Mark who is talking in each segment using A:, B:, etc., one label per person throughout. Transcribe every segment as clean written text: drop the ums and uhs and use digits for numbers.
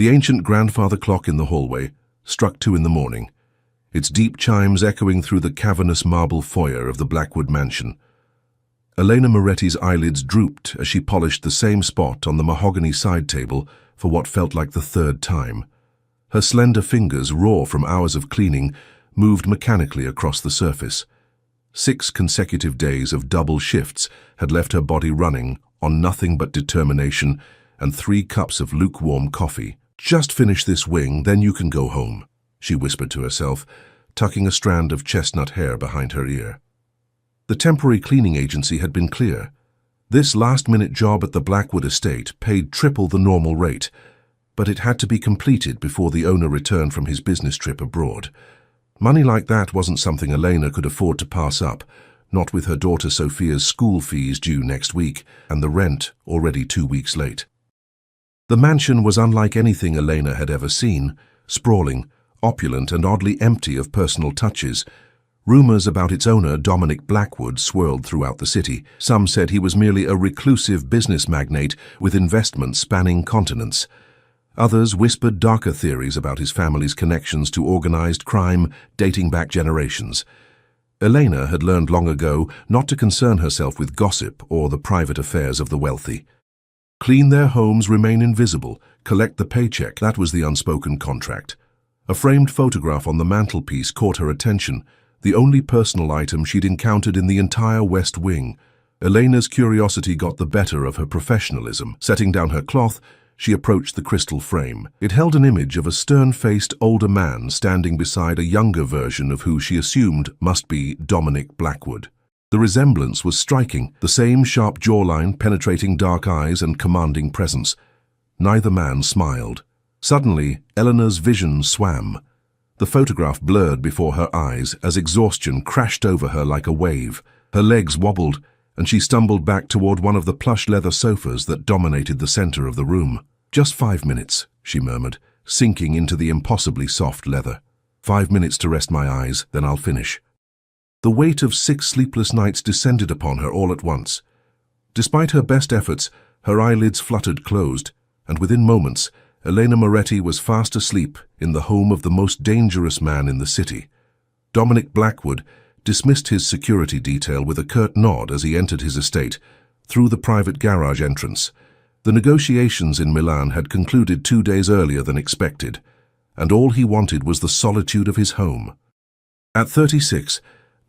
A: The ancient grandfather clock in the hallway struck 2 in the morning, its deep chimes echoing through the cavernous marble foyer of the Blackwood mansion. Elena Moretti's eyelids drooped as she polished the same spot on the mahogany side table for what felt like the 3rd time. Her slender fingers, raw from hours of cleaning, moved mechanically across the surface. 6 consecutive days of double shifts had left her body running on nothing but determination and 3 cups of lukewarm coffee. "Just finish this wing, then you can go home," she whispered to herself, tucking a strand of chestnut hair behind her ear. The temporary cleaning agency had been clear. This last-minute job at the Blackwood estate paid triple the normal rate, but it had to be completed before the owner returned from his business trip abroad. Money like that wasn't something Elena could afford to pass up, not with her daughter Sophia's school fees due next week and the rent already 2 weeks late. The mansion was unlike anything Elena had ever seen, sprawling, opulent and oddly empty of personal touches. Rumors about its owner, Dominic Blackwood, swirled throughout the city. Some said he was merely a reclusive business magnate with investments spanning continents. Others whispered darker theories about his family's connections to organized crime dating back generations. Elena had learned long ago not to concern herself with gossip or the private affairs of the wealthy. Clean their homes, remain invisible, collect the paycheck, that was the unspoken contract. A framed photograph on the mantelpiece caught her attention, the only personal item she'd encountered in the entire West Wing. Elena's curiosity got the better of her professionalism. Setting down her cloth, she approached the crystal frame. It held an image of a stern-faced older man standing beside a younger version of who she assumed must be Dominic Blackwood. The resemblance was striking, the same sharp jawline, penetrating dark eyes and commanding presence. Neither man smiled. Suddenly, Eleanor's vision swam. The photograph blurred before her eyes as exhaustion crashed over her like a wave. Her legs wobbled, and she stumbled back toward one of the plush leather sofas that dominated the center of the room. "Just 5 minutes," she murmured, sinking into the impossibly soft leather. "5 minutes to rest my eyes, then I'll finish." The weight of 6 sleepless nights descended upon her all at once. Despite her best efforts, her eyelids fluttered closed, and within moments, Elena Moretti was fast asleep in the home of the most dangerous man in the city. Dominic Blackwood dismissed his security detail with a curt nod as he entered his estate, through the private garage entrance. The negotiations in Milan had concluded 2 days earlier than expected, and all he wanted was the solitude of his home. At 36,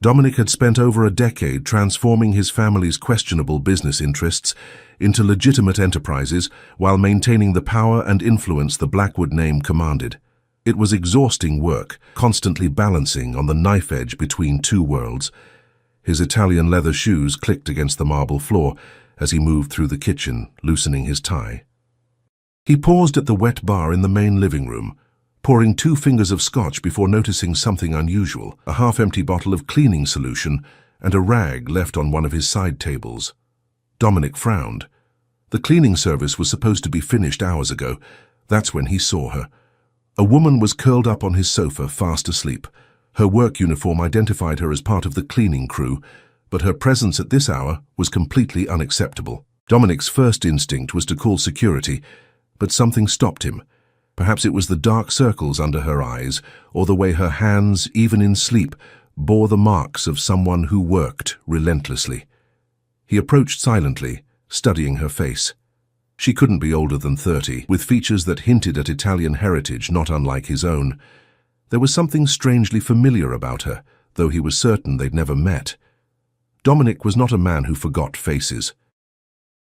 A: Dominic had spent over a decade transforming his family's questionable business interests into legitimate enterprises while maintaining the power and influence the Blackwood name commanded. It was exhausting work, constantly balancing on the knife edge between 2 worlds. His Italian leather shoes clicked against the marble floor as he moved through the kitchen, loosening his tie. He paused at the wet bar in the main living room, pouring 2 fingers of scotch before noticing something unusual, a half-empty bottle of cleaning solution and a rag left on one of his side tables. Dominic frowned. The cleaning service was supposed to be finished hours ago. That's when he saw her. A woman was curled up on his sofa, fast asleep. Her work uniform identified her as part of the cleaning crew, but her presence at this hour was completely unacceptable. Dominic's first instinct was to call security, but something stopped him. Perhaps it was the dark circles under her eyes, or the way her hands, even in sleep, bore the marks of someone who worked relentlessly. He approached silently, studying her face. She couldn't be older than 30, with features that hinted at Italian heritage not unlike his own. There was something strangely familiar about her, though he was certain they'd never met. Dominic was not a man who forgot faces.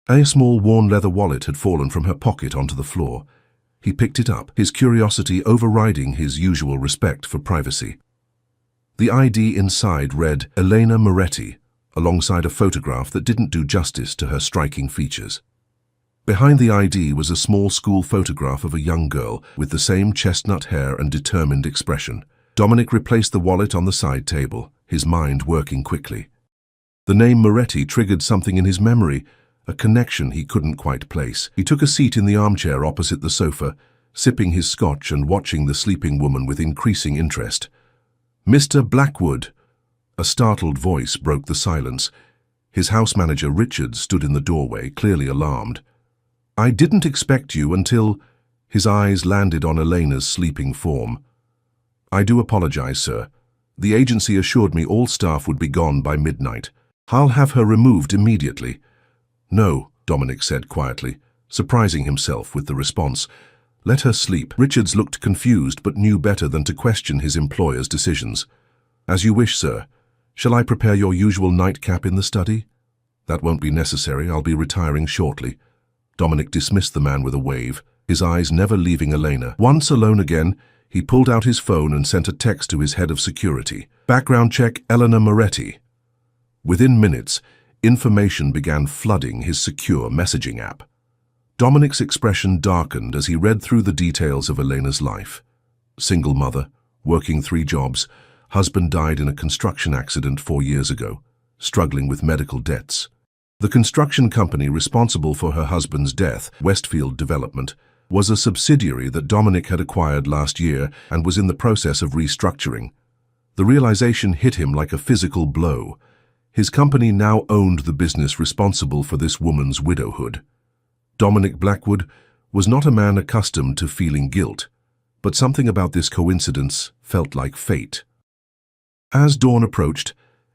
A: A small worn leather wallet had fallen from her pocket onto the floor. He picked it up, his curiosity overriding his usual respect for privacy. The ID inside read Elena Moretti, alongside a photograph that didn't do justice to her striking features. Behind the ID was a small school photograph of a young girl with the same chestnut hair and determined expression. Dominic replaced the wallet on the side table, his mind working quickly. The name Moretti triggered something in his memory, a connection he couldn't quite place. He took a seat in the armchair opposite the sofa, sipping his scotch and watching the sleeping woman with increasing interest. "Mr. Blackwood!" A startled voice broke the silence. His house manager, Richard, stood in the doorway, clearly alarmed. "I didn't expect you until—" His eyes landed on Elena's sleeping form. "I do apologize, sir. The agency assured me all staff would be gone by midnight. I'll have her removed immediately." "No," Dominic said quietly, surprising himself with the response. "Let her sleep." Richards looked confused but knew better than to question his employer's decisions. "As you wish, sir. Shall I prepare your usual nightcap in the study?" "That won't be necessary. I'll be retiring shortly." Dominic dismissed the man with a wave, his eyes never leaving Elena. Once alone again, he pulled out his phone and sent a text to his head of security. "Background check Elena Moretti." Within minutes, information began flooding his secure messaging app. Dominic's expression darkened as he read through the details of Elena's life. Single mother, working 3 jobs, husband died in a construction accident 4 years ago, struggling with medical debts. The construction company responsible for her husband's death, Westfield Development, was a subsidiary that Dominic had acquired last year and was in the process of restructuring. The realization hit him like a physical blow. His company now owned the business responsible for this woman's widowhood. Dominic Blackwood was not a man accustomed to feeling guilt, but something about this coincidence felt like fate. As dawn approached,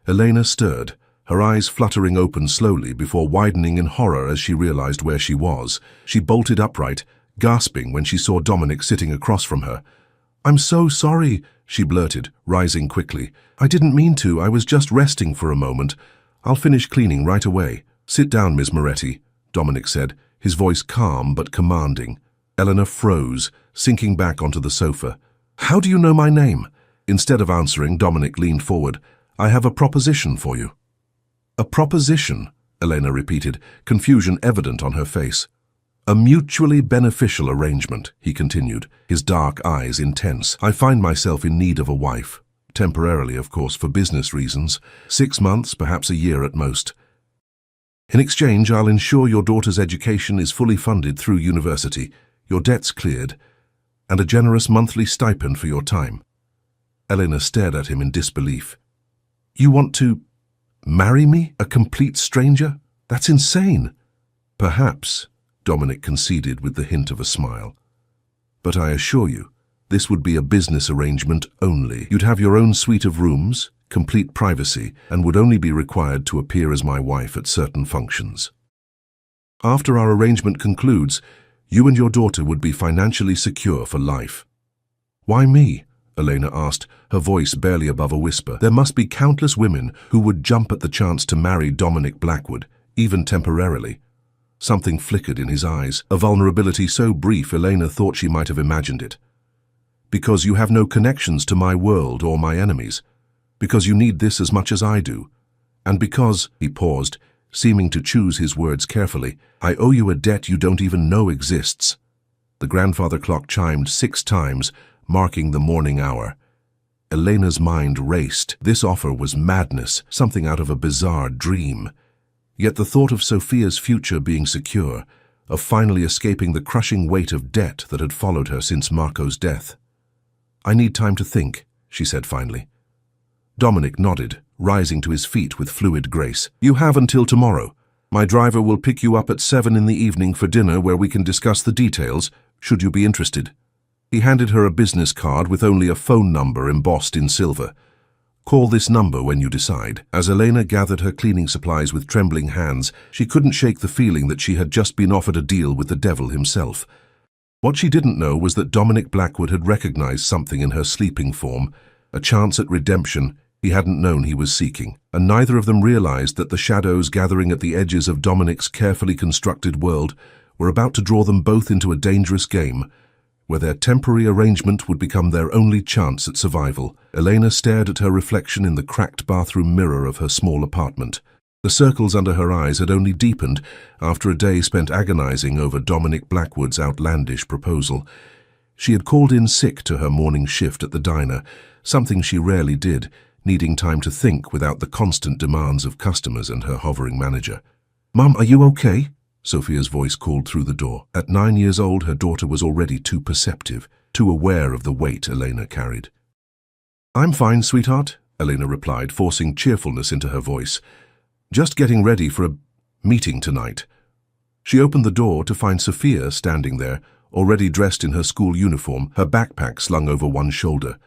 A: Elena stirred, her eyes fluttering open slowly before widening in horror as she realized where she was. She bolted upright, gasping when she saw Dominic sitting across from her. "I'm so sorry," she blurted, rising quickly. "I didn't mean to. I was just resting for a moment. I'll finish cleaning right away." "Sit down, Miss Moretti," Dominic said, his voice calm but commanding. Elena froze, sinking back onto the sofa. "How do you know my name?" Instead of answering, Dominic leaned forward. "I have a proposition for you." "A proposition?" Elena repeated, confusion evident on her face. "A mutually beneficial arrangement," he continued, his dark eyes intense. "I find myself in need of a wife. Temporarily, of course, for business reasons. 6 months, perhaps a year at most. In exchange, I'll ensure your daughter's education is fully funded through university, your debts cleared, and a generous monthly stipend for your time." Elena stared at him in disbelief. "You want to marry me, a complete stranger? That's insane." "Perhaps," Dominic conceded with the hint of a smile. "But I assure you, this would be a business arrangement only. You'd have your own suite of rooms, complete privacy, and would only be required to appear as my wife at certain functions. After our arrangement concludes, you and your daughter would be financially secure for life." "Why me?" Elena asked, her voice barely above a whisper. "There must be countless women who would jump at the chance to marry Dominic Blackwood, even temporarily." Something flickered in his eyes, a vulnerability so brief Elena thought she might have imagined it. "Because you have no connections to my world or my enemies. Because you need this as much as I do. And because," he paused, seeming to choose his words carefully, "I owe you a debt you don't even know exists." The grandfather clock chimed 6 times, marking the morning hour. Elena's mind raced. This offer was madness, something out of a bizarre dream. Yet the thought of Sophia's future being secure, of finally escaping the crushing weight of debt that had followed her since Marco's death. "I need time to think," she said finally. Dominic nodded, rising to his feet with fluid grace. "You have until tomorrow. My driver will pick you up at 7 in the evening for dinner where we can discuss the details, should you be interested." He handed her a business card with only a phone number embossed in silver. "Call this number when you decide." As Elena gathered her cleaning supplies with trembling hands, she couldn't shake the feeling that she had just been offered a deal with the devil himself. What she didn't know was that Dominic Blackwood had recognized something in her sleeping form, a chance at redemption he hadn't known he was seeking, and neither of them realized that the shadows gathering at the edges of Dominic's carefully constructed world were about to draw them both into a dangerous game, where their temporary arrangement would become their only chance at survival. Elena stared at her reflection in the cracked bathroom mirror of her small apartment. The circles under her eyes had only deepened after a day spent agonizing over Dominic Blackwood's outlandish proposal. She had called in sick to her morning shift at the diner, something she rarely did, needing time to think without the constant demands of customers and her hovering manager. "Mum, are you okay?" Sophia's voice called through the door. At 9 years old, her daughter was already too perceptive, too aware of the weight Elena carried. "I'm fine, sweetheart," Elena replied, forcing cheerfulness into her voice. "Just getting ready for a meeting tonight." She opened the door to find Sophia standing there, already dressed in her school uniform, her backpack slung over one shoulder.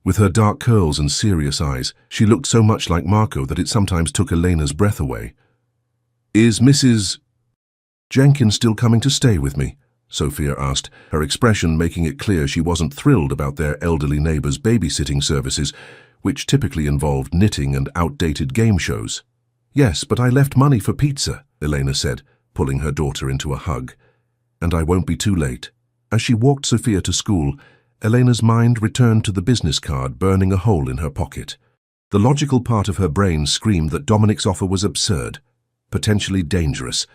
A: With her dark curls and serious eyes, she looked so much like Marco that it sometimes took Elena's breath away. "Is Mrs. Jenkins still coming to stay with me?" Sophia asked, her expression making it clear she wasn't thrilled about their elderly neighbor's babysitting services, which typically involved knitting and outdated game shows. "Yes, but I left money for pizza," Elena said, pulling her daughter into a hug. "And I won't be too late." As she walked Sophia to school, Elena's mind returned to the business card burning a hole in her pocket. The logical part of her brain screamed that Dominic's offer was absurd, potentially dangerous,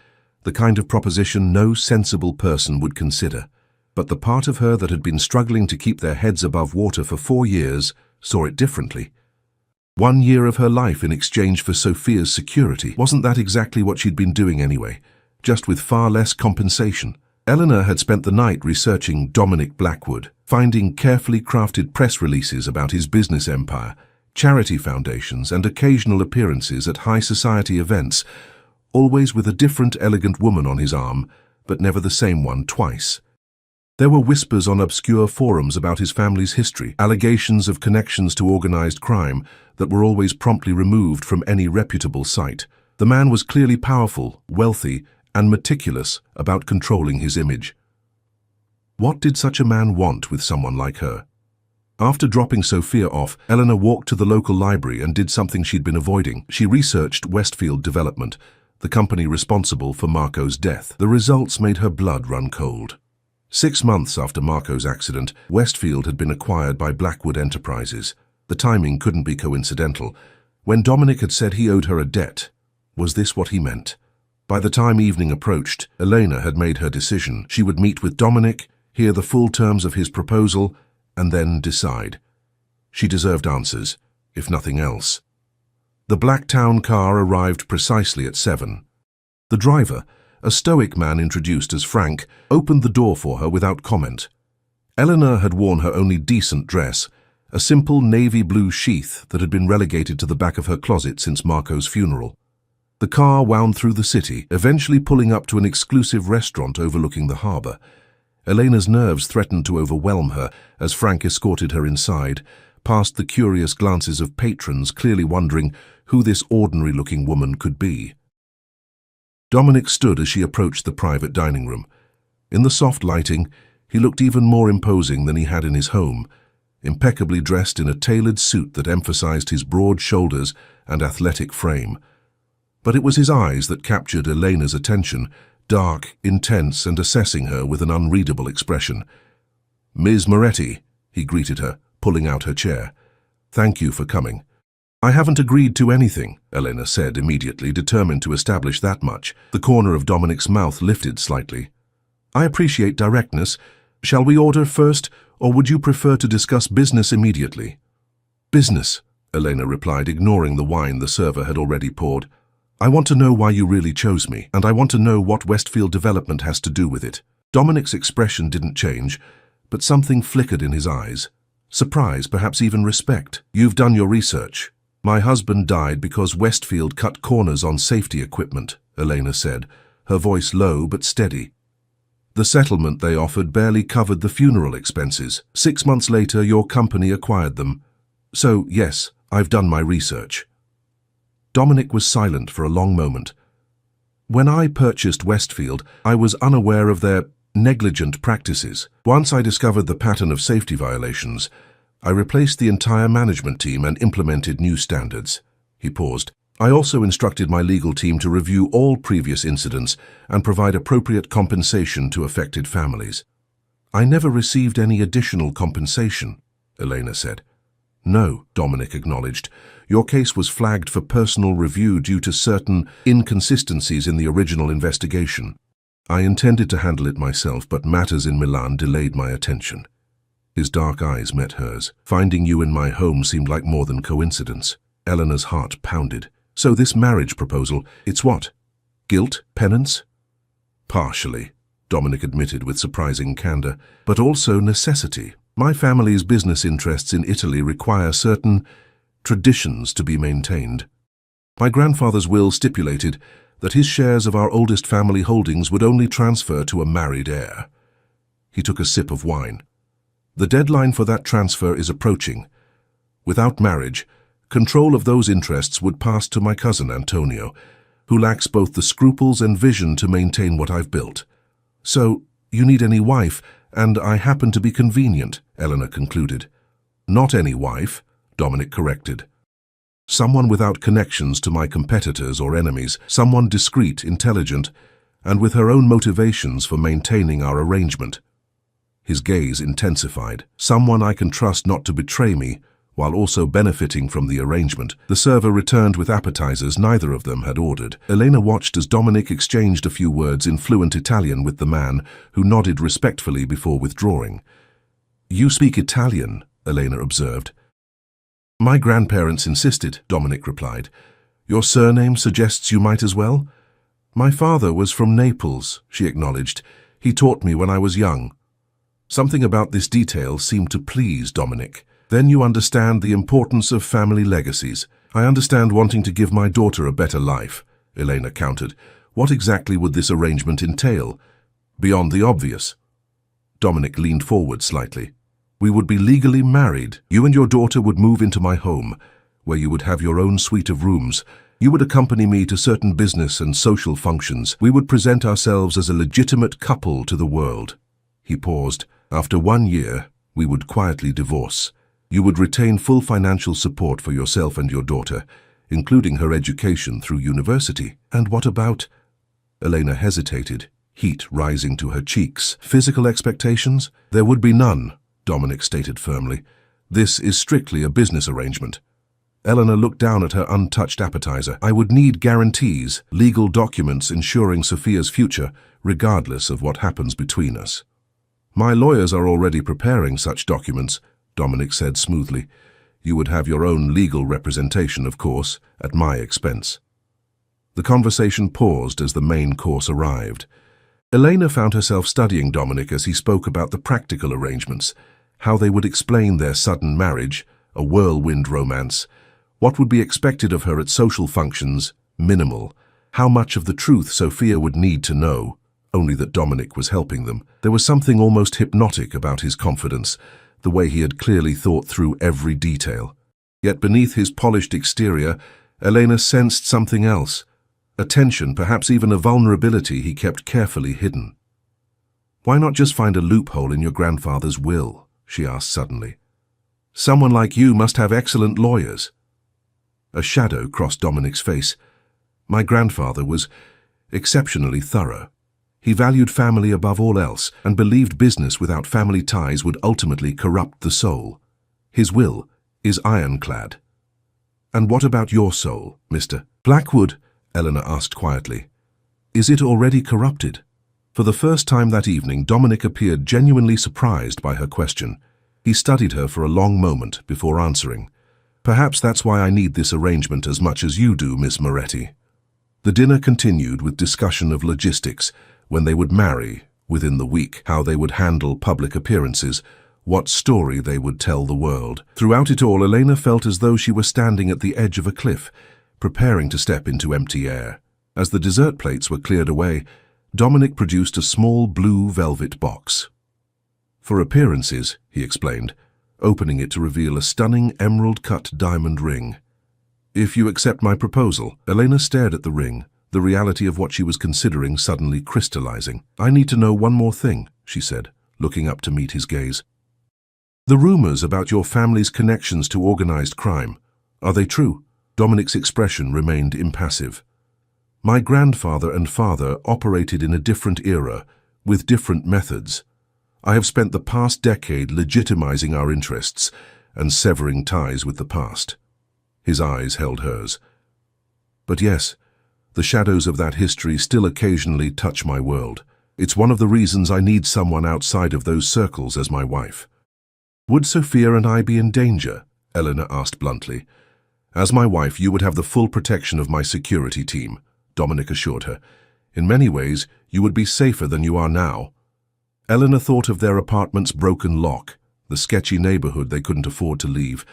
A: the kind of proposition no sensible person would consider. But the part of her that had been struggling to keep their heads above water for 4 years saw it differently. 1 year of her life in exchange for Sophia's security. Wasn't that exactly what she'd been doing anyway, just with far less compensation? Eleanor had spent the night researching Dominic Blackwood, finding carefully crafted press releases about his business empire, charity foundations, and occasional appearances at high society events, always with a different elegant woman on his arm, but never the same one twice. There were whispers on obscure forums about his family's history, allegations of connections to organized crime that were always promptly removed from any reputable site. The man was clearly powerful, wealthy, and meticulous about controlling his image. What did such a man want with someone like her? After dropping Sophia off, Eleanor walked to the local library and did something she'd been avoiding. She researched Westfield Development, the company responsible for Marco's death. The results made her blood run cold. 6 months after Marco's accident, Westfield had been acquired by Blackwood Enterprises. The timing couldn't be coincidental. When Dominic had said he owed her a debt, was this what he meant? By the time evening approached, Elena had made her decision. She would meet with Dominic, hear the full terms of his proposal, and then decide. She deserved answers, if nothing else. The Blacktown car arrived precisely at 7. The driver, a stoic man introduced as Frank, opened the door for her without comment. Eleanor had worn her only decent dress, a simple navy blue sheath that had been relegated to the back of her closet since Marco's funeral. The car wound through the city, eventually pulling up to an exclusive restaurant overlooking the harbor. Elena's nerves threatened to overwhelm her as Frank escorted her inside, past the curious glances of patrons clearly wondering who this ordinary-looking woman could be. Dominic stood as she approached the private dining room. In the soft lighting, he looked even more imposing than he had in his home, impeccably dressed in a tailored suit that emphasized his broad shoulders and athletic frame. But it was his eyes that captured Elena's attention, dark, intense, and assessing her with an unreadable expression. "Ms. Moretti," he greeted her, pulling out her chair. "Thank you for coming." "I haven't agreed to anything," Elena said immediately, determined to establish that much. The corner of Dominic's mouth lifted slightly. "I appreciate directness. Shall we order first, or would you prefer to discuss business immediately?" "Business," Elena replied, ignoring the wine the server had already poured. "I want to know why you really chose me, and I want to know what Westfield Development has to do with it." Dominic's expression didn't change, but something flickered in his eyes. Surprise, perhaps even respect. "You've done your research. My husband died because Westfield cut corners on safety equipment," Elena said, her voice low but steady. "The settlement they offered barely covered the funeral expenses. 6 months later, your company acquired them. So, yes, I've done my research." Dominic was silent for a long moment. "When I purchased Westfield, I was unaware of their negligent practices. Once I discovered the pattern of safety violations, I replaced the entire management team and implemented new standards." He paused. "I also instructed my legal team to review all previous incidents and provide appropriate compensation to affected families." "I never received any additional compensation," Elena said. "No," Dominic acknowledged. "Your case was flagged for personal review due to certain inconsistencies in the original investigation. I intended to handle it myself, but matters in Milan delayed my attention." His dark eyes met hers. "Finding you in my home seemed like more than coincidence." Eleanor's heart pounded. "So this marriage proposal, it's what? Guilt? Penance?" "Partially," Dominic admitted with surprising candor, "but also necessity. My family's business interests in Italy require certain traditions to be maintained. My grandfather's will stipulated that his shares of our oldest family holdings would only transfer to a married heir." He took a sip of wine. The deadline for that transfer is approaching. Without marriage, control of those interests would pass to my cousin Antonio, who lacks both the scruples and vision to maintain what I've built. So, you need any wife, and I happen to be convenient, Eleanor concluded. Not any wife, Dominic corrected. Someone without connections to my competitors or enemies, someone discreet, intelligent, and with her own motivations for maintaining our arrangement. His gaze intensified. Someone I can trust not to betray me, while also benefiting from the arrangement. The server returned with appetizers neither of them had ordered. Elena watched as Dominic exchanged a few words in fluent Italian with the man, who nodded respectfully before withdrawing. "You speak Italian," Elena observed. "My grandparents insisted," Dominic replied. "Your surname suggests you might as well?" "My father was from Naples," she acknowledged. "He taught me when I was young." Something about this detail seemed to please Dominic. "Then you understand the importance of family legacies." "I understand wanting to give my daughter a better life," Elena countered. "What exactly would this arrangement entail? Beyond the obvious." Dominic leaned forward slightly. "We would be legally married. You and your daughter would move into my home, where you would have your own suite of rooms. You would accompany me to certain business and social functions. We would present ourselves as a legitimate couple to the world." He paused. "After 1 year, we would quietly divorce. You would retain full financial support for yourself and your daughter, including her education through university." "And what about—" Elena hesitated, heat rising to her cheeks. "Physical expectations?" "There would be none," Dominic stated firmly. "This is strictly a business arrangement." Eleanor looked down at her untouched appetizer. "I would need guarantees, legal documents ensuring Sophia's future, regardless of what happens between us." "My lawyers are already preparing such documents," Dominic said smoothly. "You would have your own legal representation, of course, at my expense." The conversation paused as the main course arrived. Elena found herself studying Dominic as he spoke about the practical arrangements, how they would explain their sudden marriage, a whirlwind romance. What would be expected of her at social functions? Minimal. How much of the truth Sophia would need to know? Only that Dominic was helping them. There was something almost hypnotic about his confidence, the way he had clearly thought through every detail. Yet beneath his polished exterior, Elena sensed something else. A tension, perhaps even a vulnerability he kept carefully hidden. "Why not just find a loophole in your grandfather's will?" she asked suddenly. "Someone like you must have excellent lawyers." A shadow crossed Dominic's face. "My grandfather was exceptionally thorough. He valued family above all else and believed business without family ties would ultimately corrupt the soul. His will is ironclad." "And what about your soul, Mr. Blackwood?" Eleanor asked quietly. "Is it already corrupted?" For the first time that evening, Dominic appeared genuinely surprised by her question. He studied her for a long moment before answering. "Perhaps that's why I need this arrangement as much as you do, Miss Moretti." The dinner continued with discussion of logistics, when they would marry within the week, how they would handle public appearances, what story they would tell the world. Throughout it all, Elena felt as though she were standing at the edge of a cliff, preparing to step into empty air. As the dessert plates were cleared away, Dominic produced a small blue velvet box. "For appearances," he explained, opening it to reveal a stunning emerald-cut diamond ring. "If you accept my proposal." Elena stared at the ring, the reality of what she was considering suddenly crystallizing. "I need to know one more thing," she said, looking up to meet his gaze. "The rumors about your family's connections to organized crime, are they true?" Dominic's expression remained impassive. "My grandfather and father operated in a different era, with different methods. I have spent the past decade legitimizing our interests and severing ties with the past." His eyes held hers. "But yes, the shadows of that history still occasionally touch my world. It's one of the reasons I need someone outside of those circles as my wife." "Would Sophia and I be in danger?" Eleanor asked bluntly. "As my wife, you would have the full protection of my security team," Dominic assured her. "In many ways, you would be safer than you are now." Eleanor thought of their apartment's broken lock, the sketchy neighborhood they couldn't afford to leave,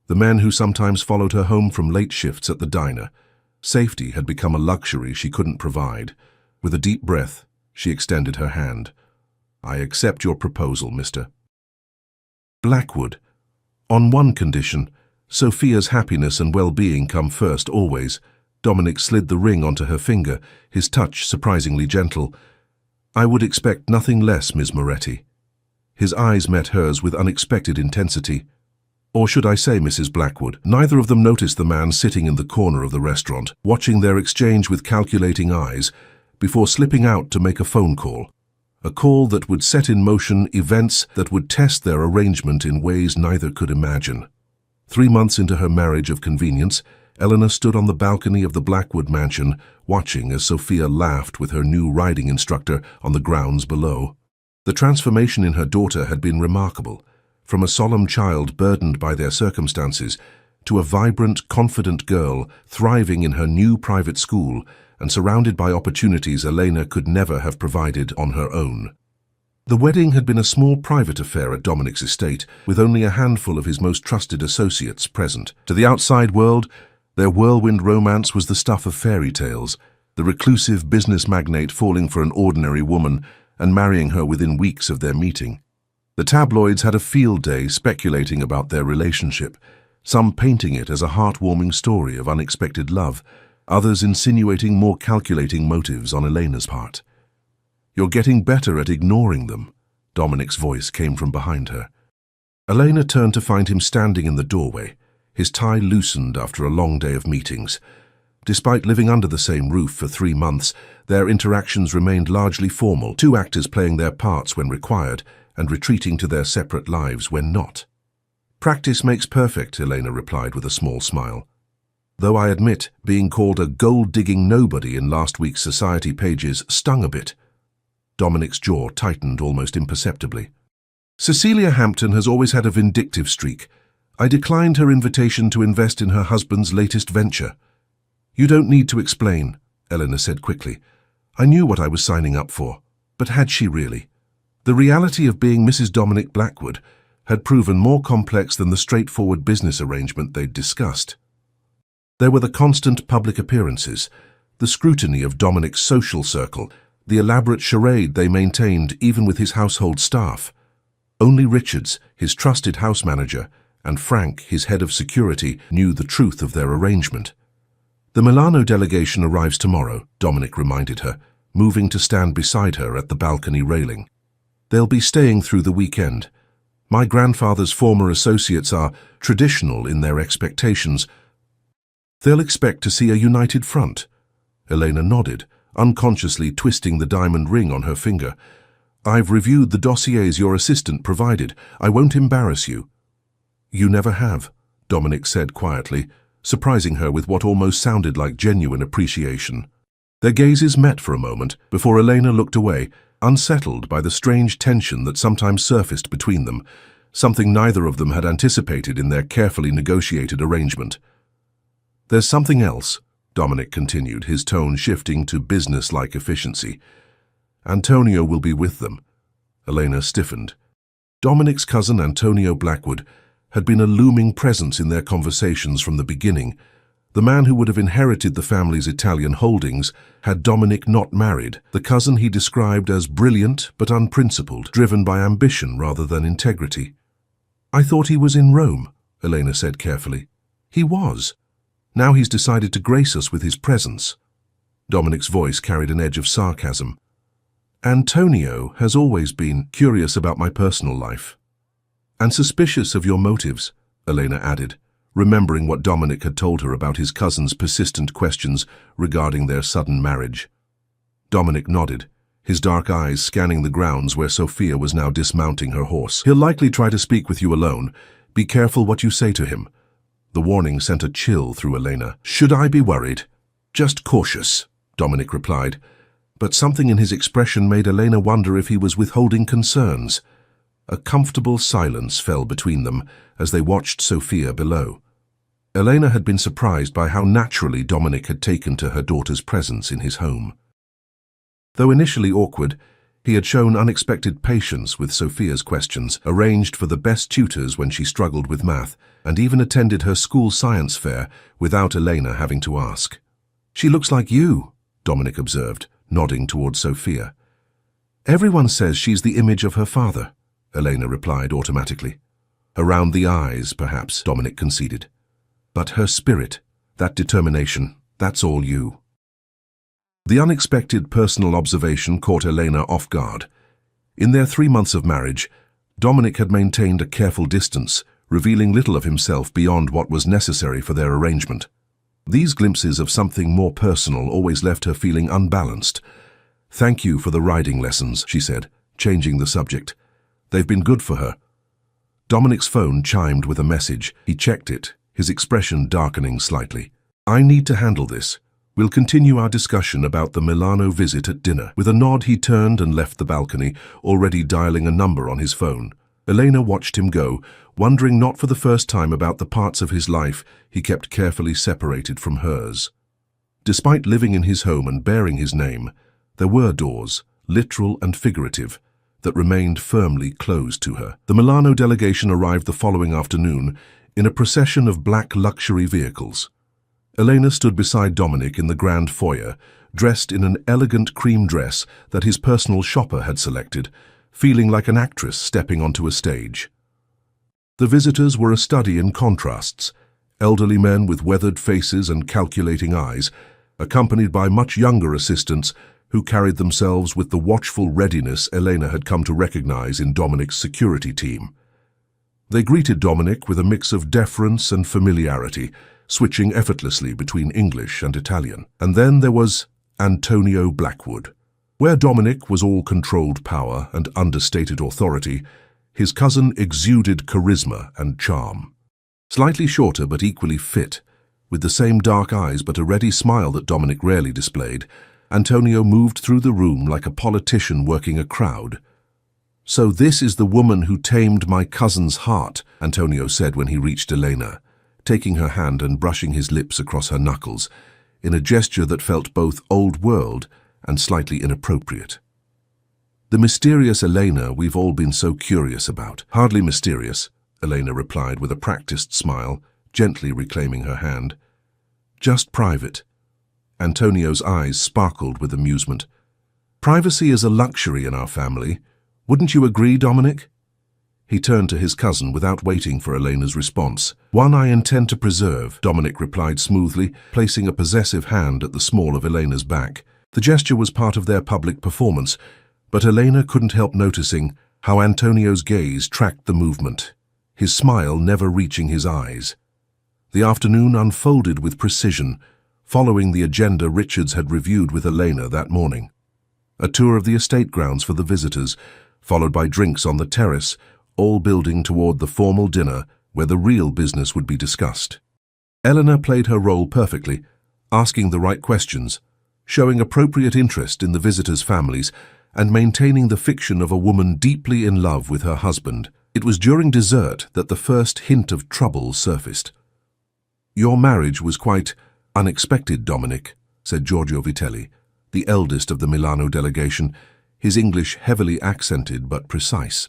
A: the men who sometimes followed her home from late shifts at the diner. Safety had become a luxury she couldn't provide. With a deep breath, she extended her hand. I accept your proposal, Mr. Blackwood. On one condition, Sophia's happiness and well-being come first always. Dominic slid the ring onto her finger, his touch surprisingly gentle. I would expect nothing less, Ms. Moretti. His eyes met hers with unexpected intensity. Or should I say, Mrs. Blackwood? Neither of them noticed the man sitting in the corner of the restaurant, watching their exchange with calculating eyes, before slipping out to make a phone call. A call that would set in motion events that would test their arrangement in ways neither could imagine. 3 months into her marriage of convenience, Eleanor stood on the balcony of the Blackwood mansion, watching as Sophia laughed with her new riding instructor on the grounds below. The transformation in her daughter had been remarkable. From a solemn child burdened by their circumstances, to a vibrant, confident girl thriving in her new private school and surrounded by opportunities Elena could never have provided on her own. The wedding had been a small private affair at Dominic's estate, with only a handful of his most trusted associates present. To the outside world, their whirlwind romance was the stuff of fairy tales, the reclusive business magnate falling for an ordinary woman and marrying her within weeks of their meeting. The tabloids had a field day speculating about their relationship, some painting it as a heartwarming story of unexpected love, others insinuating more calculating motives on Elena's part. You're getting better at ignoring them, Dominic's voice came from behind her. Elena turned to find him standing in the doorway, his tie loosened after a long day of meetings. Despite living under the same roof for 3 months, their interactions remained largely formal, 2 actors playing their parts when required and retreating to their separate lives when not. Practice makes perfect, Elena replied with a small smile. Though I admit being called a gold-digging nobody in last week's society pages stung a bit. Dominic's jaw tightened almost imperceptibly. Cecilia Hampton has always had a vindictive streak. I declined her invitation to invest in her husband's latest venture. You don't need to explain, Eleanor said quickly. I knew what I was signing up for, but had she really? The reality of being Mrs. Dominic Blackwood had proven more complex than the straightforward business arrangement they'd discussed. There were the constant public appearances, the scrutiny of Dominic's social circle, the elaborate charade they maintained even with his household staff. Only Richards, his trusted house manager, and Frank, his head of security, knew the truth of their arrangement. The Milano delegation arrives tomorrow, Dominic reminded her, moving to stand beside her at the balcony railing. They'll be staying through the weekend. My grandfather's former associates are traditional in their expectations. They'll expect to see a united front. Elena nodded, unconsciously twisting the diamond ring on her finger. I've reviewed the dossiers your assistant provided. I won't embarrass you. You never have, Dominic said quietly, surprising her with what almost sounded like genuine appreciation. Their gazes met for a moment before Elena looked away, unsettled by the strange tension that sometimes surfaced between them, something neither of them had anticipated in their carefully negotiated arrangement. There's something else, Dominic continued, his tone shifting to business-like efficiency. Antonio will be with them. Elena stiffened. Dominic's cousin Antonio Blackwood had been a looming presence in their conversations from the beginning. The man who would have inherited the family's Italian holdings had Dominic not married, the cousin he described as brilliant but unprincipled, driven by ambition rather than integrity. I thought he was in Rome, Elena said carefully. He was. Now he's decided to grace us with his presence. Dominic's voice carried an edge of sarcasm. Antonio has always been curious about my personal life. And suspicious of your motives, Elena added, remembering what Dominic had told her about his cousin's persistent questions regarding their sudden marriage. Dominic nodded, his dark eyes scanning the grounds where Sophia was now dismounting her horse. He'll likely try to speak with you alone. Be careful what you say to him. The warning sent a chill through Elena. Should I be worried? Just cautious, Dominic replied, but something in his expression made Elena wonder if he was withholding concerns. A comfortable silence fell between them as they watched Sophia below. Elena had been surprised by how naturally Dominic had taken to her daughter's presence in his home. Though initially awkward, he had shown unexpected patience with Sophia's questions, arranged for the best tutors when she struggled with math, and even attended her school science fair without Elena having to ask. She looks like you, Dominic observed, nodding towards Sophia. Everyone says she's the image of her father, Elena replied automatically. Around the eyes, perhaps, Dominic conceded. But her spirit, that determination, that's all you. The unexpected personal observation caught Elena off guard. In their 3 months of marriage, Dominic had maintained a careful distance, revealing little of himself beyond what was necessary for their arrangement. These glimpses of something more personal always left her feeling unbalanced. "Thank you for the riding lessons," she said, changing the subject. "They've been good for her." Dominic's phone chimed with a message. He checked it, his expression darkening slightly. "I need to handle this. We'll continue our discussion about the Milano visit at dinner." With a nod, he turned and left the balcony, already dialing a number on his phone. Elena watched him go, wondering not for the first time about the parts of his life he kept carefully separated from hers. Despite living in his home and bearing his name, there were doors, literal and figurative, that remained firmly closed to her. The Milano delegation arrived the following afternoon in a procession of black luxury vehicles. Elena stood beside Dominic in the grand foyer, dressed in an elegant cream dress that his personal shopper had selected, feeling like an actress stepping onto a stage. The visitors were a study in contrasts, elderly men with weathered faces and calculating eyes, accompanied by much younger assistants who carried themselves with the watchful readiness Elena had come to recognize in Dominic's security team. They greeted Dominic with a mix of deference and familiarity, switching effortlessly between English and Italian. And then there was Antonio Blackwood. Where Dominic was all controlled power and understated authority, his cousin exuded charisma and charm. Slightly shorter but equally fit, with the same dark eyes but a ready smile that Dominic rarely displayed, Antonio moved through the room like a politician working a crowd. "So this is the woman who tamed my cousin's heart," Antonio said when he reached Elena, taking her hand and brushing his lips across her knuckles, in a gesture that felt both old-world and slightly inappropriate. "The mysterious Elena we've all been so curious about." "Hardly mysterious," Elena replied with a practiced smile, gently reclaiming her hand. "Just private." Antonio's eyes sparkled with amusement. "Privacy is a luxury in our family. Wouldn't you agree, Dominic?" He turned to his cousin without waiting for Elena's response. "One I intend to preserve," Dominic replied smoothly, placing a possessive hand at the small of Elena's back. The gesture was part of their public performance, but Elena couldn't help noticing how Antonio's gaze tracked the movement, his smile never reaching his eyes. The afternoon unfolded with precision, following the agenda Richards had reviewed with Elena that morning. A tour of the estate grounds for the visitors, followed by drinks on the terrace, all building toward the formal dinner where the real business would be discussed. Eleanor played her role perfectly, asking the right questions, showing appropriate interest in the visitors' families, and maintaining the fiction of a woman deeply in love with her husband. It was during dessert that the first hint of trouble surfaced. "Your marriage was quite unexpected, Dominic," said Giorgio Vitelli, the eldest of the Milano delegation, his English heavily accented but precise.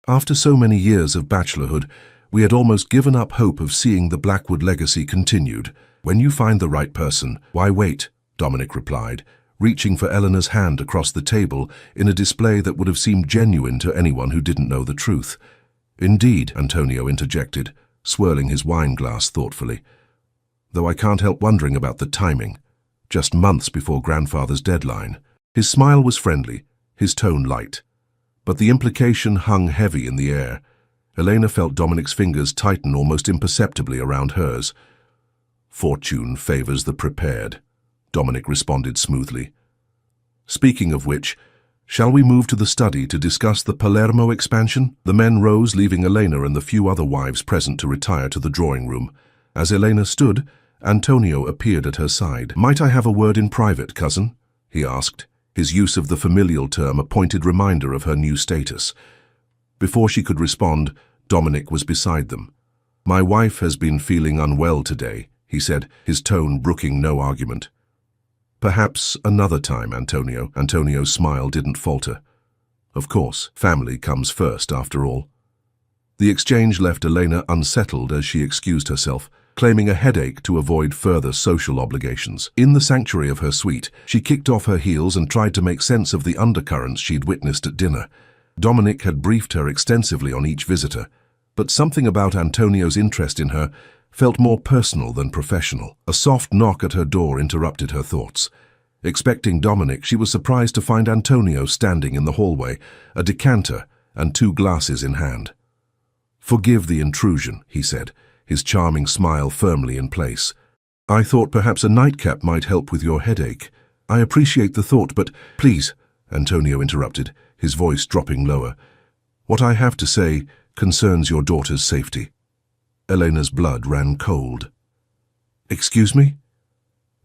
A: "After so many years of bachelorhood, we had almost given up hope of seeing the Blackwood legacy continued. When you find the right person, why wait?" Dominic replied, reaching for Eleanor's hand across the table in a display that would have seemed genuine to anyone who didn't know the truth. "Indeed," Antonio interjected, swirling his wine glass thoughtfully. "Though I can't help wondering about the timing, just months before grandfather's deadline." His smile was friendly, his tone light, but the implication hung heavy in the air. Elena felt Dominic's fingers tighten almost imperceptibly around hers. "Fortune favors the prepared," Dominic responded smoothly. "Speaking of which, shall we move to the study to discuss the Palermo expansion?" The men rose, leaving Elena and the few other wives present to retire to the drawing room. As Elena stood, Antonio appeared at her side. "Might I have a word in private, cousin?" he asked, his use of the familial term a pointed reminder of her new status. Before she could respond, Dominic was beside them. "My wife has been feeling unwell today," he said, his tone brooking no argument. "Perhaps another time, Antonio." Antonio's smile didn't falter. "Of course, family comes first, after all." The exchange left Elena unsettled as she excused herself. claiming a headache to avoid further social obligations. In the sanctuary of her suite, she kicked off her heels and tried to make sense of the undercurrents she'd witnessed at dinner. Dominic had briefed her extensively on each visitor, but something about Antonio's interest in her felt more personal than professional. A soft knock at her door interrupted her thoughts. Expecting Dominic, she was surprised to find Antonio standing in the hallway, a decanter and 2 glasses in hand. "Forgive the intrusion," he said, his charming smile firmly in place. "I thought perhaps a nightcap might help with your headache. I appreciate the thought, but—" "Please," Antonio interrupted, his voice dropping lower. "What I have to say concerns your daughter's safety." Elena's blood ran cold. "Excuse me?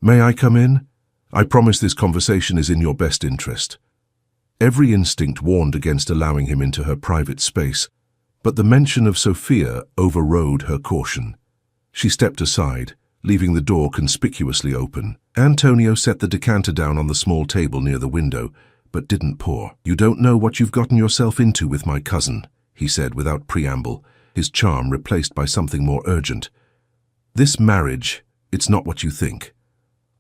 A: May I come in? I promise this conversation is in your best interest." Every instinct warned against allowing him into her private space, but the mention of Sophia overrode her caution. She stepped aside, leaving the door conspicuously open. Antonio set the decanter down on the small table near the window, but didn't pour. "You don't know what you've gotten yourself into with my cousin," he said without preamble, his charm replaced by something more urgent. "This marriage, it's not what you think."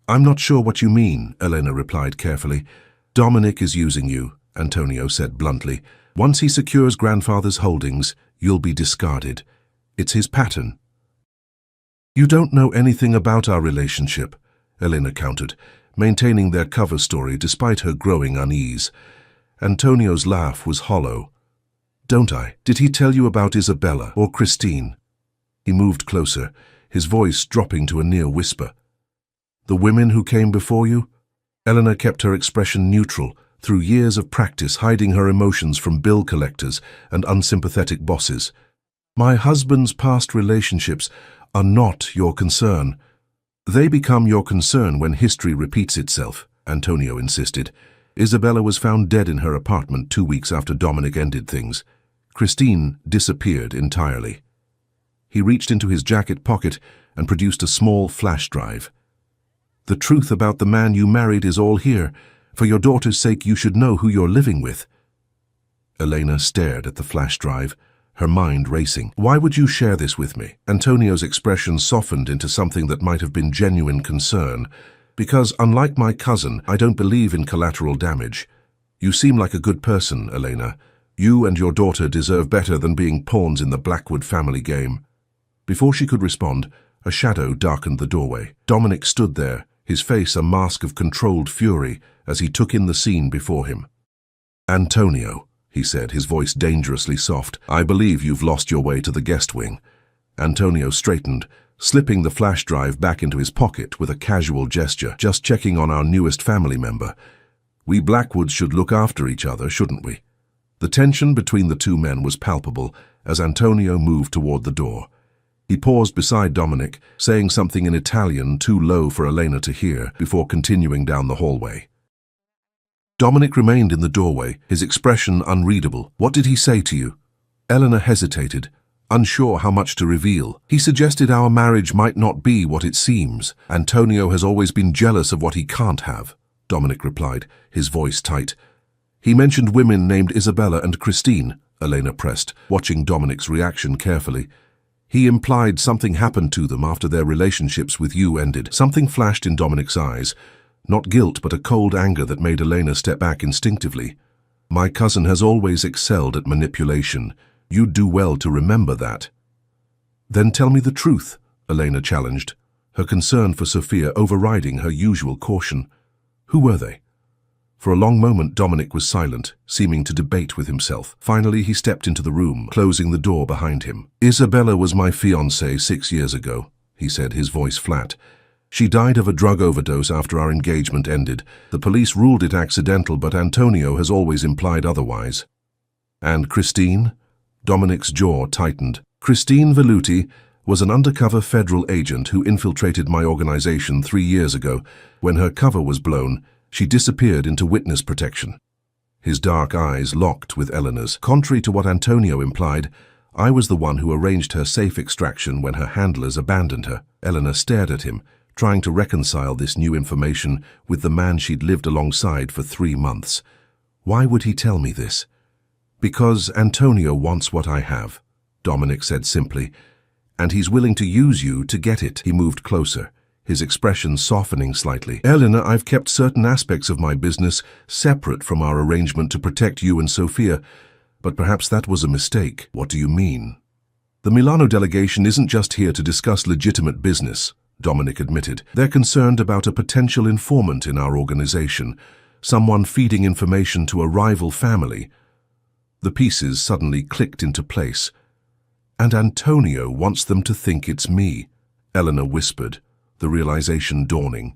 A: "I'm not sure what you mean," Elena replied carefully. "Dominic is using you," Antonio said bluntly. "Once he secures grandfather's holdings, you'll be discarded. It's his pattern." "You don't know anything about our relationship," Elena countered, maintaining their cover story despite her growing unease. Antonio's laugh was hollow. "Don't I? Did he tell you about Isabella or Christine?" He moved closer, his voice dropping to a near whisper. "The women who came before you?" Elena kept her expression neutral, through years of practice hiding her emotions from bill collectors and unsympathetic bosses. "My husband's past relationships are not your concern." "They become your concern when history repeats itself," Antonio insisted. "Isabella was found dead in her apartment 2 weeks after Dominic ended things. Christine disappeared entirely." He reached into his jacket pocket and produced a small flash drive. "The truth about the man you married is all here. For your daughter's sake, you should know who you're living with." Elena stared at the flash drive, her mind racing. "Why would you share this with me?" Antonio's expression softened into something that might have been genuine concern. "Because, unlike my cousin, I don't believe in collateral damage. You seem like a good person, Elena. You and your daughter deserve better than being pawns in the Blackwood family game." Before she could respond, a shadow darkened the doorway. Dominic stood there, his face a mask of controlled fury as he took in the scene before him. "Antonio," he said, his voice dangerously soft, "I believe you've lost your way to the guest wing." Antonio straightened, slipping the flash drive back into his pocket with a casual gesture. "Just checking on our newest family member. We Blackwoods should look after each other, shouldn't we?" The tension between the 2 men was palpable as Antonio moved toward the door. He paused beside Dominic, saying something in Italian too low for Elena to hear, before continuing down the hallway. Dominic remained in the doorway, his expression unreadable. "What did he say to you?" Elena hesitated, unsure how much to reveal. "He suggested our marriage might not be what it seems. Antonio has always been jealous of what he can't have," Dominic replied, his voice tight. "He mentioned women named Isabella and Christine," Elena pressed, watching Dominic's reaction carefully. "He implied something happened to them after their relationships with you ended." Something flashed in Dominic's eyes. Not guilt, but a cold anger that made Elena step back instinctively. "My cousin has always excelled at manipulation. You'd do well to remember that." "Then tell me the truth," Elena challenged, her concern for Sophia overriding her usual caution. "Who were they?" For a long moment Dominic was silent, seeming to debate with himself. Finally he stepped into the room, closing the door behind him. "Isabella was my fiancée 6 years ago," he said, his voice flat. "She died of a drug overdose after our engagement ended. The police ruled it accidental, but Antonio has always implied otherwise." "And Christine?" Dominic's jaw tightened. "Christine Velluti was an undercover federal agent who infiltrated my organization 3 years ago. When her cover was blown, she disappeared into witness protection." His dark eyes locked with Elena's. "Contrary to what Antonio implied, I was the one who arranged her safe extraction when her handlers abandoned her." Elena stared at him, trying to reconcile this new information with the man she'd lived alongside for 3 months. "Why would he tell me this?" "Because Antonio wants what I have," Dominic said simply. and he's willing to use you to get it. He moved closer, his expression softening slightly. Elena, I've kept certain aspects of my business separate from our arrangement to protect you and Sophia, but perhaps that was a mistake. What do you mean? The Milano delegation isn't just here to discuss legitimate business, Dominic admitted. They're concerned about a potential informant in our organization, someone feeding information to a rival family. The pieces suddenly clicked into place. And Antonio wants them to think it's me, Eleanor whispered, the realization dawning.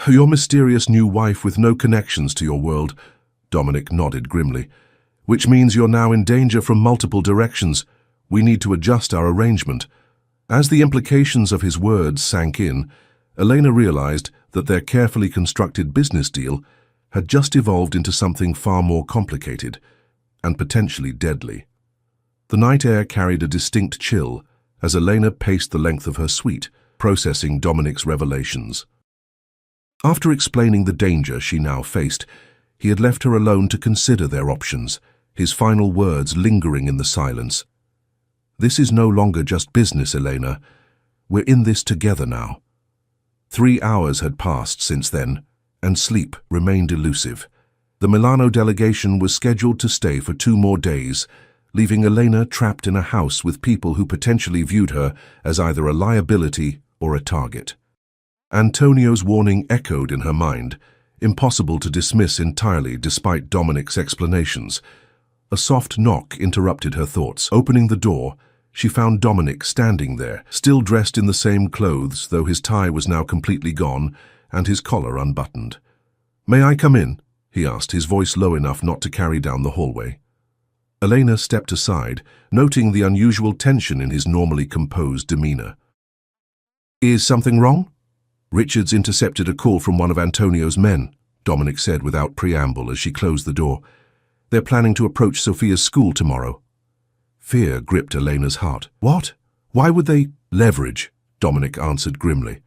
A: Your mysterious new wife with no connections to your world, Dominic nodded grimly, which means you're now in danger from multiple directions. We need to adjust our arrangement. As the implications of his words sank in, Elena realized that their carefully constructed business deal had just evolved into something far more complicated and potentially deadly. The night air carried a distinct chill as Elena paced the length of her suite, processing Dominic's revelations. After explaining the danger she now faced, he had left her alone to consider their options, his final words lingering in the silence. This is no longer just business, Elena. We're in this together now. 3 hours had passed since then, and sleep remained elusive. The Milano delegation was scheduled to stay for 2 more days, leaving Elena trapped in a house with people who potentially viewed her as either a liability or a target. Antonio's warning echoed in her mind, impossible to dismiss entirely despite Dominic's explanations. A soft knock interrupted her thoughts. Opening the door, she found Dominic standing there, still dressed in the same clothes, though his tie was now completely gone and his collar unbuttoned. "May I come in?" he asked, his voice low enough not to carry down the hallway. Elena stepped aside, noting the unusual tension in his normally composed demeanor. "Is something wrong?" "Richards intercepted a call from one of Antonio's men," Dominic said without preamble as she closed the door. "They're planning to approach Sophia's school tomorrow." Fear gripped Elena's heart. "What? Why would they—" "Leverage," Dominic answered grimly.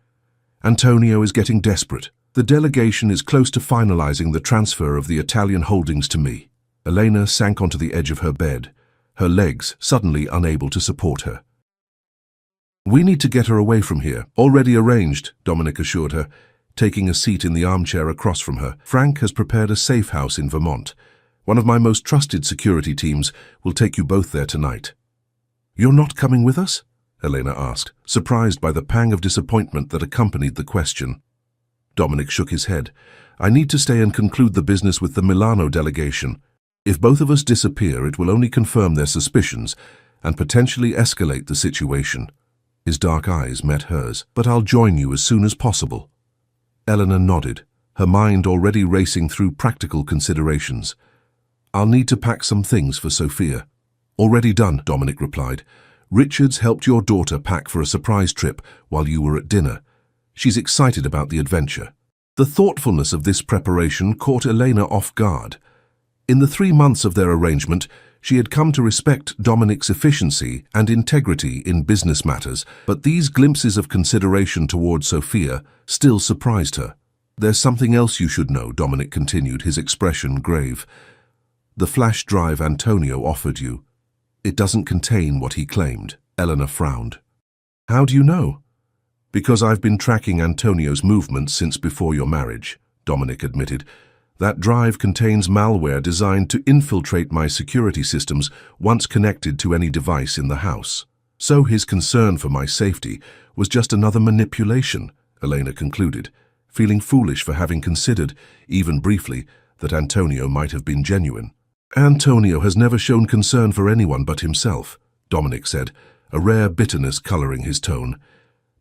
A: "Antonio is getting desperate. The delegation is close to finalizing the transfer of the Italian holdings to me." Elena sank onto the edge of her bed, her legs suddenly unable to support her. "We need to get her away from here." "Already arranged," Dominic assured her, taking a seat in the armchair across from her. "Frank has prepared a safe house in Vermont. One of my most trusted security teams will take you both there tonight." "You're not coming with us?" Elena asked, surprised by the pang of disappointment that accompanied the question. Dominic shook his head. "I need to stay and conclude the business with the Milano delegation. If both of us disappear, it will only confirm their suspicions and potentially escalate the situation." His dark eyes met hers. "But I'll join you as soon as possible." Eleanor nodded, her mind already racing through practical considerations. "I'll need to pack some things for Sophia." "Already done," Dominic replied. "Richards helped your daughter pack for a surprise trip while you were at dinner. She's excited about the adventure." The thoughtfulness of this preparation caught Elena off guard. In the 3 months of their arrangement, she had come to respect Dominic's efficiency and integrity in business matters, but these glimpses of consideration toward Sophia still surprised her. "There's something else you should know," Dominic continued, his expression grave. "The flash drive Antonio offered you. It doesn't contain what he claimed." Eleanor frowned. "How do you know?" "Because I've been tracking Antonio's movements since before your marriage," Dominic admitted. "That drive contains malware designed to infiltrate my security systems once connected to any device in the house. So his concern for my safety was just another manipulation," Elena concluded, feeling foolish for having considered, even briefly, that Antonio might have been genuine. "Antonio has never shown concern for anyone but himself," Dominic said, a rare bitterness coloring his tone.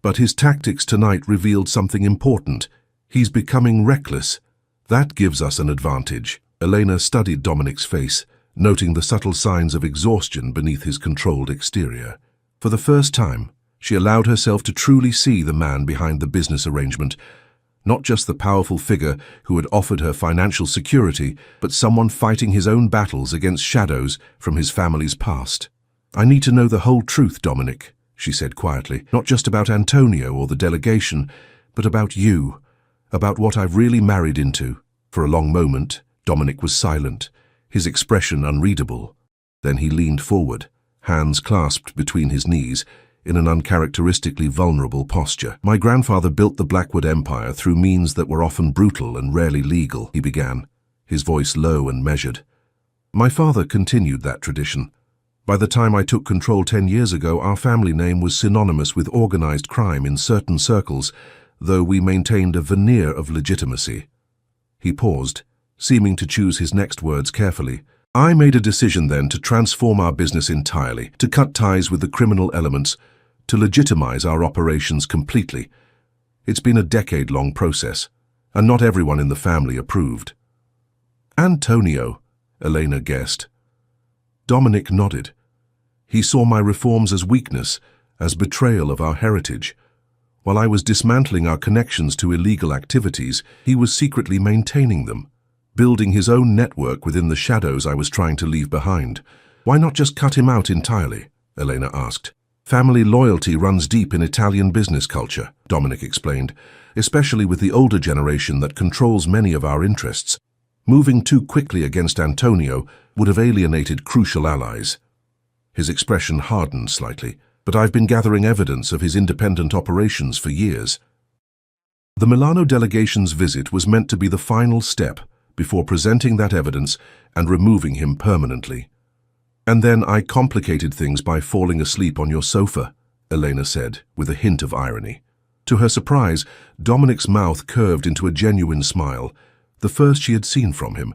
A: "But his tactics tonight revealed something important. He's becoming reckless. That gives us an advantage." Elena studied Dominic's face, noting the subtle signs of exhaustion beneath his controlled exterior. For the first time, she allowed herself to truly see the man behind the business arrangement, not just the powerful figure who had offered her financial security, but someone fighting his own battles against shadows from his family's past. "I need to know the whole truth, Dominic," she said quietly, "not just about Antonio or the delegation, but about you. About what I've really married into." For a long moment, Dominic was silent, his expression unreadable. Then he leaned forward, hands clasped between his knees, in an uncharacteristically vulnerable posture. "My grandfather built the Blackwood Empire through means that were often brutal and rarely legal," he began, his voice low and measured. "My father continued that tradition. By the time I took control 10 years ago, our family name was synonymous with organized crime in certain circles, though we maintained a veneer of legitimacy." He paused, seeming to choose his next words carefully. "I made a decision then to transform our business entirely, to cut ties with the criminal elements, to legitimize our operations completely. It's been a decade-long process, and not everyone in the family approved." "Antonio," Elena guessed. Dominic nodded. He saw my reforms as weakness, as betrayal of our heritage. While I was dismantling our connections to illegal activities, he was secretly maintaining them, building his own network within the shadows I was trying to leave behind. "Why not just cut him out entirely?" Elena asked. "Family loyalty runs deep in Italian business culture," Dominic explained, "especially with the older generation that controls many of our interests. Moving too quickly against Antonio would have alienated crucial allies." His expression hardened slightly, "But I've been gathering evidence of his independent operations for years." The Milano delegation's visit was meant to be the final step before presenting that evidence and removing him permanently. "And then I complicated things by falling asleep on your sofa," Elena said, with a hint of irony. To her surprise, Dominic's mouth curved into a genuine smile, the first she had seen from him.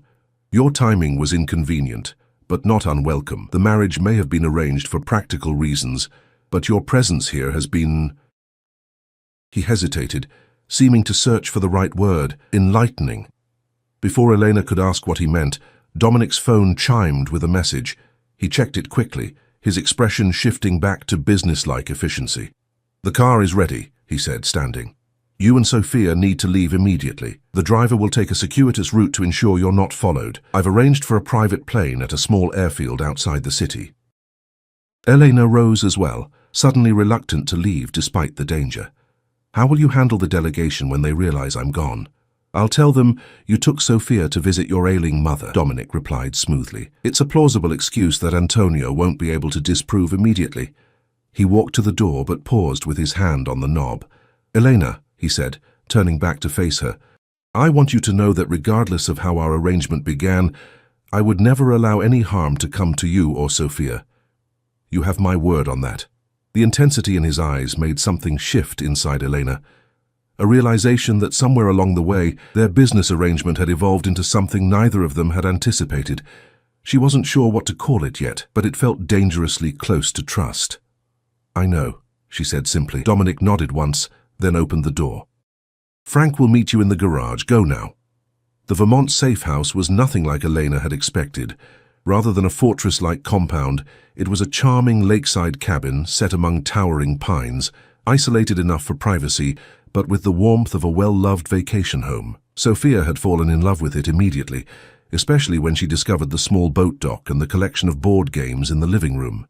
A: "Your timing was inconvenient, but not unwelcome. The marriage may have been arranged for practical reasons, but your presence here has been—" He hesitated, seeming to search for the right word. "Enlightening." Before Elena could ask what he meant, Dominic's phone chimed with a message. He checked it quickly, his expression shifting back to businesslike efficiency. "The car is ready," he said, standing. "You and Sophia need to leave immediately. The driver will take a circuitous route to ensure you're not followed. I've arranged for a private plane at a small airfield outside the city." Elena rose as well, suddenly reluctant to leave despite the danger. "How will you handle the delegation when they realize I'm gone?" "I'll tell them you took Sophia to visit your ailing mother," Dominic replied smoothly. "It's a plausible excuse that Antonio won't be able to disprove immediately." He walked to the door but paused with his hand on the knob. "Elena," he said, turning back to face her, "I want you to know that regardless of how our arrangement began, I would never allow any harm to come to you or Sophia. You have my word on that." The intensity in his eyes made something shift inside Elena. A realization that somewhere along the way, their business arrangement had evolved into something neither of them had anticipated. She wasn't sure what to call it yet, but it felt dangerously close to trust. "I know," she said simply. Dominic nodded once, then opened the door. "Frank will meet you in the garage. Go now." The Vermont safe house was nothing like Elena had expected. Rather than a fortress-like compound, it was a charming lakeside cabin set among towering pines, isolated enough for privacy, but with the warmth of a well-loved vacation home. Sophia had fallen in love with it immediately, especially when she discovered the small boat dock and the collection of board games in the living room.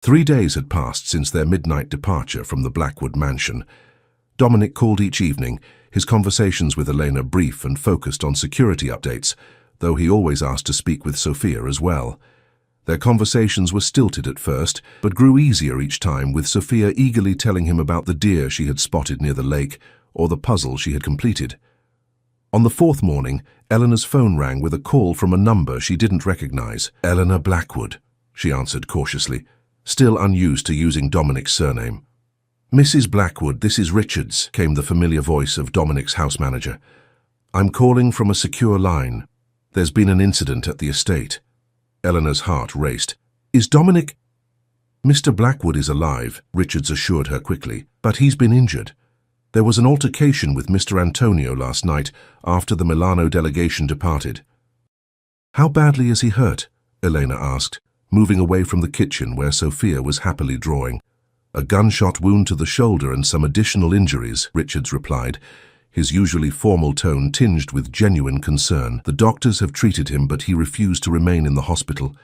A: 3 days had passed since their midnight departure from the Blackwood mansion. Dominic called each evening, his conversations with Elena brief and focused on security updates, though he always asked to speak with Sophia as well. Their conversations were stilted at first, but grew easier each time, with Sophia eagerly telling him about the deer she had spotted near the lake or the puzzle she had completed. On the 4th morning, Eleanor's phone rang with a call from a number she didn't recognize. "Eleanor Blackwood," she answered cautiously, still unused to using Dominic's surname. "Mrs. Blackwood, this is Richards," came the familiar voice of Dominic's house manager. "I'm calling from a secure line. There's been an incident at the estate." Eleanor's heart raced. "Is Dominic—" "Mr. Blackwood is alive," Richards assured her quickly, "but he's been injured. There was an altercation with Mr. Antonio last night after the Milano delegation departed." "How badly is he hurt?" Elena asked, moving away from the kitchen where Sophia was happily drawing. "A gunshot wound to the shoulder and some additional injuries," Richards replied, his usually formal tone tinged with genuine concern. "The doctors have treated him, but he refused to remain in the hospital.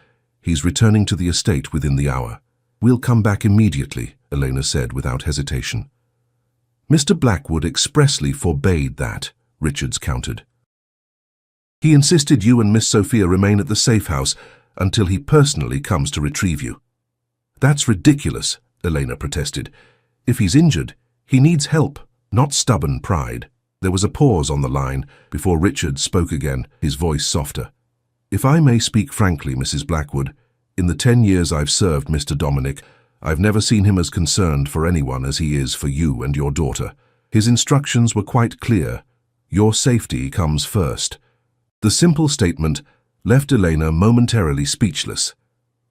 A: He's returning to the estate within the hour." "We'll come back immediately," Elena said without hesitation. "Mr. Blackwood expressly forbade that," Richards countered. "He insisted you and Miss Sophia remain at the safe house until he personally comes to retrieve you." "That's ridiculous," Elena protested. "If he's injured, he needs help, not stubborn pride." There was a pause on the line before Richard spoke again, his voice softer. "If I may speak frankly, Mrs. Blackwood, in the 10 years I've served Mr. Dominic, I've never seen him as concerned for anyone as he is for you and your daughter. His instructions were quite clear. Your safety comes first." The simple statement left Elena momentarily speechless.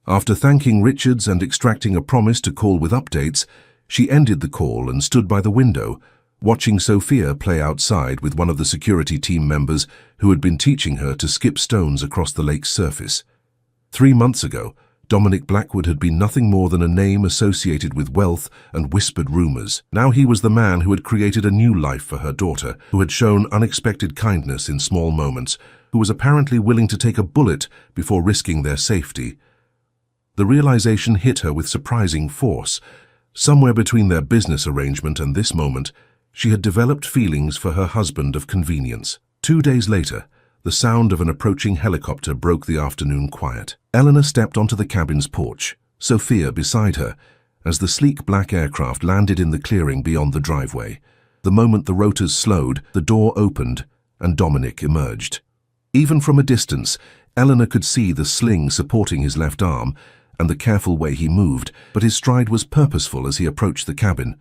A: After thanking Richards and extracting a promise to call with updates, she ended the call and stood by the window, watching Sophia play outside with one of the security team members who had been teaching her to skip stones across the lake's surface. 3 months ago, Dominic Blackwood had been nothing more than a name associated with wealth and whispered rumors. Now he was the man who had created a new life for her daughter, who had shown unexpected kindness in small moments, who was apparently willing to take a bullet before risking their safety. The realization hit her with surprising force. Somewhere between their business arrangement and this moment, she had developed feelings for her husband of convenience. 2 days later, the sound of an approaching helicopter broke the afternoon quiet. Eleanor stepped onto the cabin's porch, Sophia beside her, as the sleek black aircraft landed in the clearing beyond the driveway. The moment the rotors slowed, the door opened, and Dominic emerged. Even from a distance, Eleanor could see the sling supporting his left arm and the careful way he moved, but his stride was purposeful as he approached the cabin.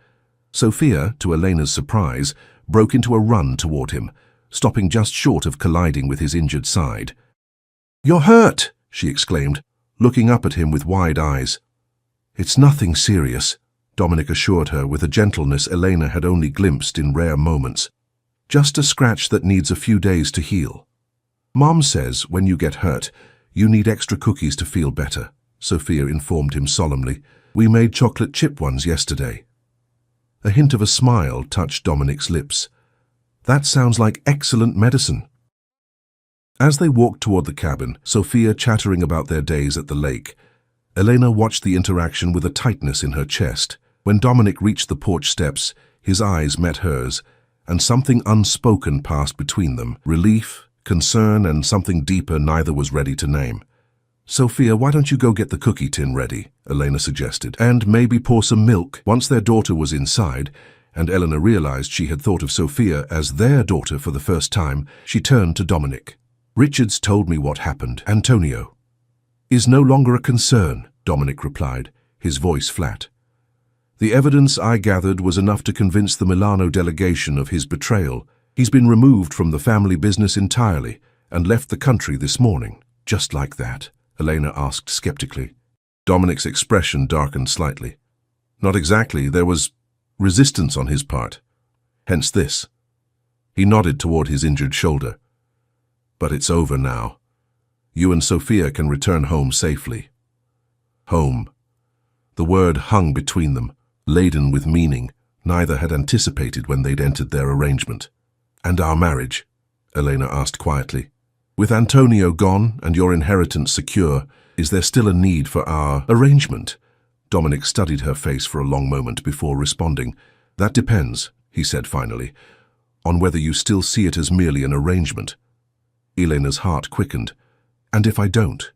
A: Sophia, to Elena's surprise, broke into a run toward him, stopping just short of colliding with his injured side. "You're hurt!" she exclaimed, looking up at him with wide eyes. "It's nothing serious," Dominic assured her with a gentleness Elena had only glimpsed in rare moments. "Just a scratch that needs a few days to heal. Mom says when you get hurt, you need extra cookies to feel better," Sophia informed him solemnly. "We made chocolate chip ones yesterday." A hint of a smile touched Dominic's lips. "That sounds like excellent medicine." As they walked toward the cabin, Sophia chattering about their days at the lake, Elena watched the interaction with a tightness in her chest. When Dominic reached the porch steps, his eyes met hers, and something unspoken passed between them. Relief, concern, and something deeper neither was ready to name. "Sophia, why don't you go get the cookie tin ready?" Elena suggested, "and maybe pour some milk." Once their daughter was inside, and Eleanor realized she had thought of Sophia as their daughter for the first time, she turned to Dominic. "Richards told me what happened. Antonio is no longer a concern," Dominic replied, his voice flat. "The evidence I gathered was enough to convince the Milano delegation of his betrayal. He's been removed from the family business entirely and left the country this morning." "Just like that?" Elena asked skeptically. Dominic's expression darkened slightly. "Not exactly. There was resistance on his part. Hence this." He nodded toward his injured shoulder. "But it's over now. You and Sophia can return home safely." Home. The word hung between them, laden with meaning neither had anticipated when they'd entered their arrangement. "And our marriage?" Elena asked quietly. "With Antonio gone and your inheritance secure, is there still a need for our arrangement?" Dominic studied her face for a long moment before responding. "That depends," he said finally, "on whether you still see it as merely an arrangement." Elena's heart quickened. "And if I don't?"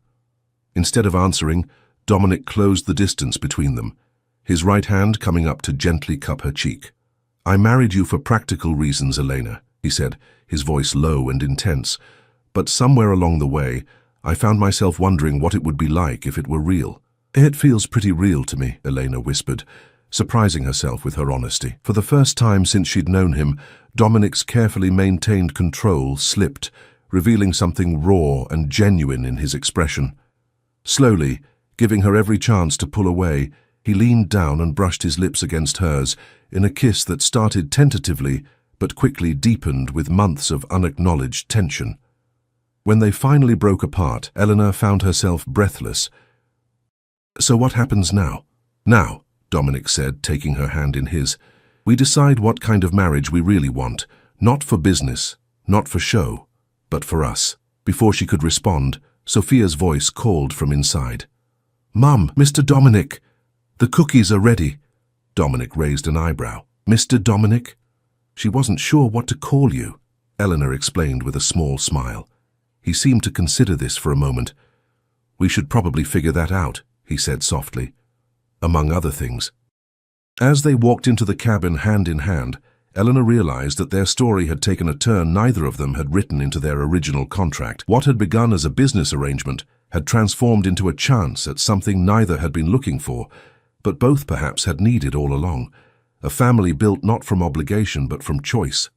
A: Instead of answering, Dominic closed the distance between them, his right hand coming up to gently cup her cheek. "I married you for practical reasons, Elena," he said, his voice low and intense. "But somewhere along the way, I found myself wondering what it would be like if it were real." "It feels pretty real to me," Elena whispered, surprising herself with her honesty. For the first time since she'd known him, Dominic's carefully maintained control slipped, revealing something raw and genuine in his expression. Slowly, giving her every chance to pull away, he leaned down and brushed his lips against hers in a kiss that started tentatively but quickly deepened with months of unacknowledged tension. When they finally broke apart, Eleanor found herself breathless. "So what happens now?" "Now," Dominic said, taking her hand in his, "we decide what kind of marriage we really want, not for business, not for show, but for us." Before she could respond, Sophia's voice called from inside. "Mum, Mr. Dominic, the cookies are ready." Dominic raised an eyebrow. "Mr. Dominic?" "She wasn't sure what to call you," Eleanor explained with a small smile. He seemed to consider this for a moment. "We should probably figure that out," he said softly. "Among other things." As they walked into the cabin hand in hand, Eleanor realized that their story had taken a turn neither of them had written into their original contract. What had begun as a business arrangement had transformed into a chance at something neither had been looking for, but both perhaps had needed all along. A family built not from obligation but from choice.